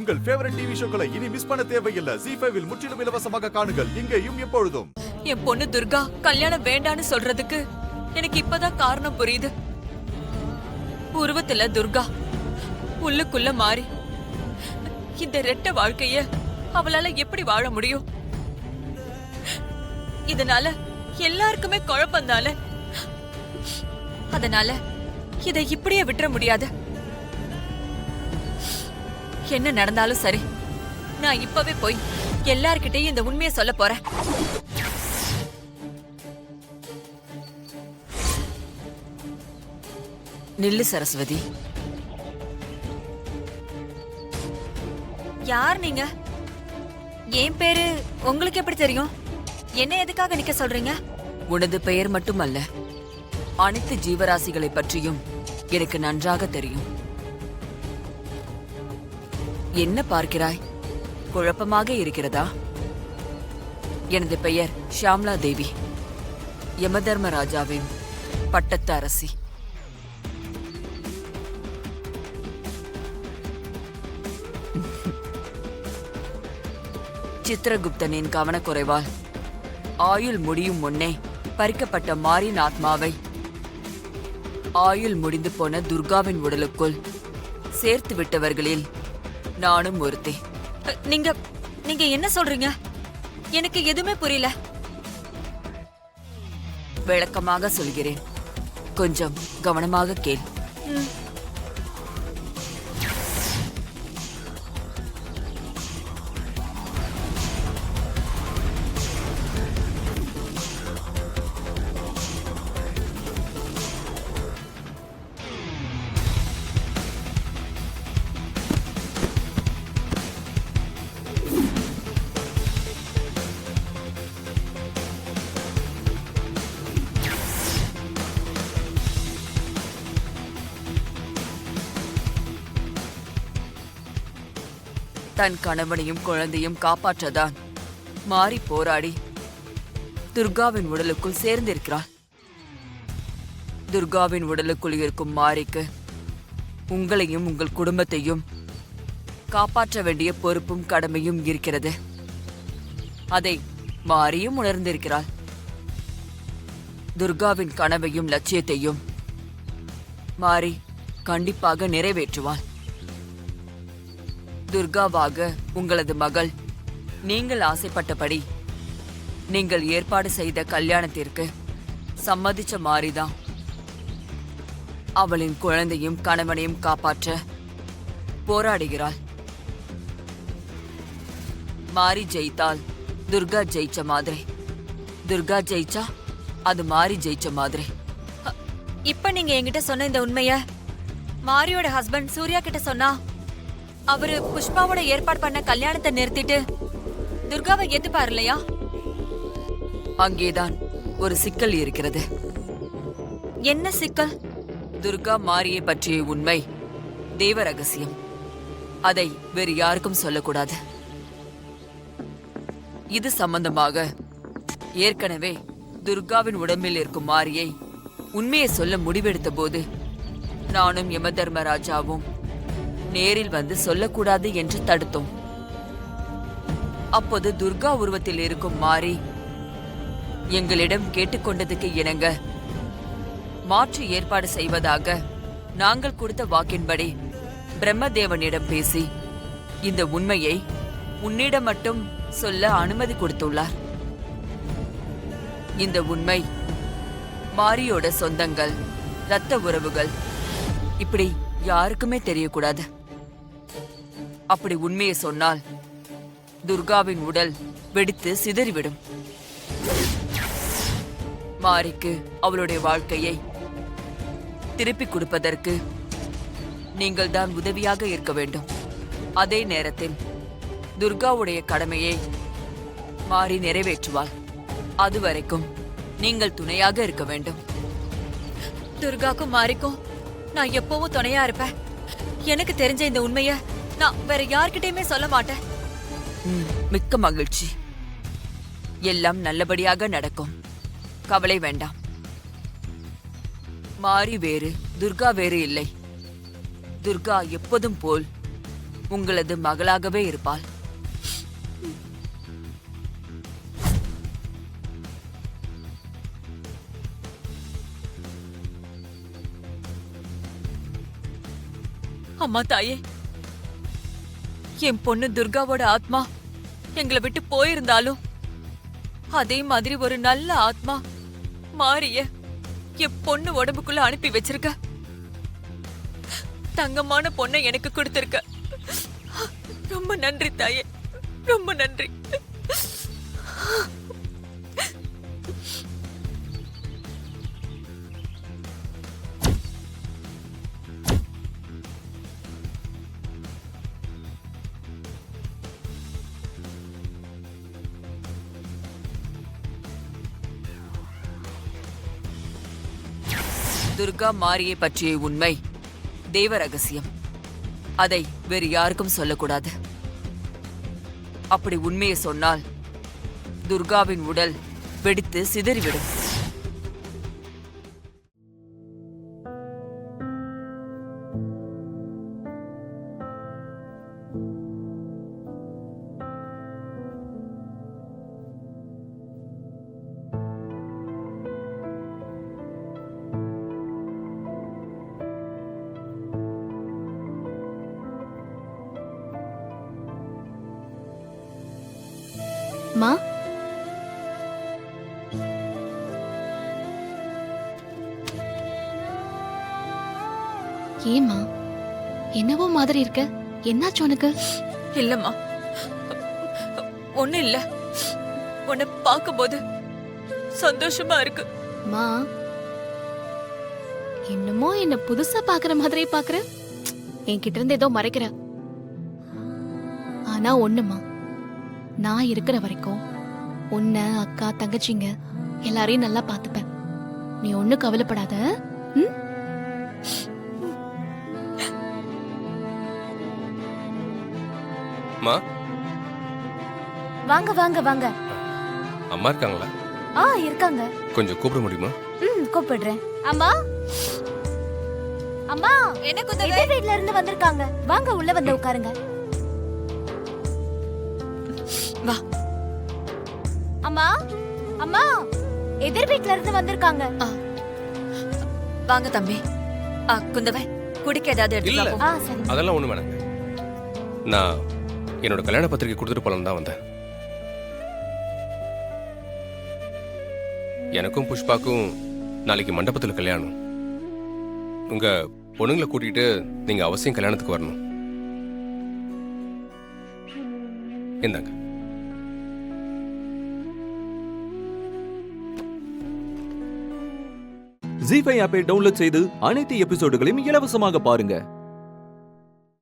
உங்கள் favourite TV ஷோக்களை இனி miss பண்ண தேவையில்லை. ஜீ5 இல் முற்றிலும் இலவசமாக காணுங்கள், இங்கேயும் எப்பொழுதும். என் பொண்ணு துர்கா கல்யாணம் வேண்டான்னு சொல்றதுக்கு எனக்கு இப்பதான் காரணம் புரியுது. உருவத்துல துர்கா, உள்ளுக்குள்ள மாறி, இந்த ரெட்ட வாழ்க்கைய அவளால எப்படி வாழ முடியும்? இதனால எல்லாருக்குமே குழப்பம்தால. அதனால இதை இப்படியே விட்டுற முடியாது. என்ன நடந்தாலும் சரி, நான் இப்பவே போய் எல்லார்கிட்டயும் இந்த உண்மையை சொல்ல போறேன். நில்லு சரஸ்வதி. யார் நீங்க? என் பேரு உங்களுக்கு எப்படி தெரியும்? என்ன எதுக்காக நிக்க சொல்றீங்க? உனது பெயர் மட்டுமல்ல, அனைத்து ஜீவராசிகளை பற்றியும் எனக்கு நன்றாக தெரியும். என்ன பார்க்கிறாய்? குழப்பமாக இருக்கிறதா? எனது பெயர் ஷியாம்லா தேவி, யமதர்மராஜாவின் பட்டத்து அரசி. சித்திரகுப்தனின் கவனக்குறைவால் ஆயுள் முடியும் முன்னே பறிக்கப்பட்ட மாரின் ஆத்மாவை ஆயுள் முடிந்து போன துர்காவின் உடலுக்குள் சேர்த்து விட்டவர்களில் நானும் ஒருத்தே. நீங்க என்ன சொல்றீங்க? எனக்கு எதுவுமே புரியல. விளக்கமாக சொல்கிறேன், கொஞ்சம் கவனமாக கேள். தன் கணவனையும் குழந்தையும் காப்பாற்றதான் மாறி போராடி துர்காவின் உடலுக்குள் சேர்ந்திருக்கிறாள். துர்காவின் உடலுக்குள் இருக்கும் மாரிக்கு உங்களையும் உங்கள் குடும்பத்தையும் காப்பாற்ற வேண்டிய பொறுப்பும் கடமையும் இருக்கிறது. அதை மாரியும் உணர்ந்திருக்கிறாள். துர்காவின் கனவையும் லட்சியத்தையும் மாரி கண்டிப்பாக நிறைவேற்றுவாள். துர்காவாக உங்களது மகள் நீங்கள் ஆசைப்பட்டபடி நீங்கள் ஏற்பாடு செய்த கல்யாணத்திற்கு சம்மதிச்ச மாரிதான் அவளின் குழந்தையும் கணவனையும் காப்பாற்ற போராடுகிறாள். மாரி ஜெயித்தால் துர்கா ஜெயிச்ச மாதிரி, துர்கா ஜெயிச்சா அது மாரி ஜெயிச்ச மாதிரி. இப்ப நீங்க என்கிட்ட சொன்ன இந்த உண்மைய மாரியோட ஹஸ்பண்ட் சூர்யா கிட்ட சொன்னா அவரு புஷ்பாவோட ஏற்பாடு பண்ண கல்யாணத்தை நிறுத்திட்டு துர்காவை ஏத்துப்பாரு இல்லையா? அங்கேதான் ஒரு சிக்கல் இருக்கிறது. என்ன சிக்கல்? துர்கா மாரியை பற்றிய உண்மை தேவ ரகசியம். அதை வேறு யாருக்கும் சொல்லக்கூடாது. இது சம்பந்தமாக ஏற்கனவே துர்காவின் உடம்பில் இருக்கும் மாரியை உண்மையை சொல்ல முடிவெடுத்த போது நானும் யமதர்மராஜாவும் நேரில் வந்து சொல்லக்கூடாது என்று தடுத்தோம். அப்போது துர்கா உருவத்தில் இருக்கும் மாரி எங்களிடம் கேட்டுக்கொண்டதுக்கு இணங்க மாற்று ஏற்பாடு செய்வதாக நாங்கள் கொடுத்த வாக்கின்படி பிரம்மதேவனிடம் பேசி இந்த உண்மையை உன்னிடம் மட்டும் சொல்ல அனுமதி கொடுத்துள்ளார். இந்த உண்மை மாரியோட சொந்தங்கள், இரத்த உறவுகள் இப்படி யாருக்குமே தெரியக்கூடாது. அப்படி உண்மையை சொன்னால் துர்காவின் உடல் வெடித்து சிதறிவிடும். மாரிக்கு அவளுடைய வாழ்க்கையை திருப்பிக் கொடுப்பதற்கு நீங்கள் தான் உதவியாக இருக்க வேண்டும். அதே நேரத்தில் துர்காவுடைய கடமையை மாரி நிறைவேற்றுவாள். அதுவரைக்கும் நீங்கள் துணையாக இருக்க வேண்டும். துர்காக்கும் மாரிக்கும் நான் எப்பவும் துணையா இருப்பேன். எனக்கு தெரிஞ்ச இந்த உண்மைய நான் வேற யார்கிட்டயுமே சொல்ல மாட்டேன். மிக்க மகிழ்ச்சி. எல்லாம் நல்லபடியாக நடக்கும், கவலை வேண்டாம். மாரி வேறு துர்கா வேறு இல்லை. துர்கா எப்போதும் போல் உங்களது மகளாகவே இருப்பாள். அம்மா தாயே, என் பொண்ணு துர்காவோட ஆத்மா எங்களை விட்டு போயிருந்தாலும் அதே மாதிரி ஒரு நல்ல ஆத்மா மாரிய என் பொண்ணு உடம்புக்குள்ள அனுப்பி வச்சிருக்க. தங்கமான பொண்ணை எனக்கு கொடுத்திருக்க. ரொம்ப நன்றி தாயே, ரொம்ப நன்றி. துர்கா மாரியை பற்றிய உண்மை தேவ ரகசியம். அதை வேறு யாருக்கும் சொல்லக்கூடாது. அப்படி உண்மையை சொன்னால் துர்காவின் உடல் வெடித்து சிதறிவிடும். மா, ஏமா என்னவோ மாதிரி இருக்க? என்னாச்சு உனக்கு? இல்லம்மா, ஒண்ணு இல்ல. உன்னை பார்க்கும்போது சந்தோஷமா இருக்கு. மா, என்னமோ என்ன புதுசா பாக்குற மாதிரி பாக்குற. என்கிட்ட இருந்து ஏதோ மறைக்கிற. ஆனா ஒண்ணுமா, நான் இருக்கிற வரைக்கும் உன்னை, அக்கா, தங்கச்சிங்க எல்லாரையும் நல்லா பாத்துப்பேன். நீ ஒண்ணு கவலைப்படாத. ம்? அம்மா, வாங்க வாங்க வாங்க. அம்மா இருக்காங்களா? இருக்காங்க. கொஞ்சம் கூப்பிட முடியுமா? கூப்பிடுறேன். அம்மா, அம்மா, என்ன எதிர் வீட்ல இருந்து வந்திருக்காங்க. வாங்க உள்ள வந்து உட்காருங்க. வா. அம்மா, அம்மா, எதிர் வீட்ல இருந்து வந்திருக்காங்க. வாங்க தம்பி. குந்தவை, குடிக்க ஏதாவது இல்ல. எடுத்துக்கலாம். சரி. அதெல்லாம் ஒண்ணு வேணாங்க. நான் என்னோட கல்யாண பத்திரிக்கை கொடுத்துட்டு போலாம் தான் வந்தேன். எனக்கும் புஷ்பாக்கும் நாளைக்கு மண்டபத்தில் கல்யாணம். உங்க பொண்ணுங்களை கூட்டிட்டு நீங்க அவசியம் கல்யாணத்துக்கு வரணும். இந்தாங்க. ஜீ5 ஆப்பை டவுன்லோட் செய்து அனைத்து எபிசோடுகளையும் இலவசமாக பாருங்க.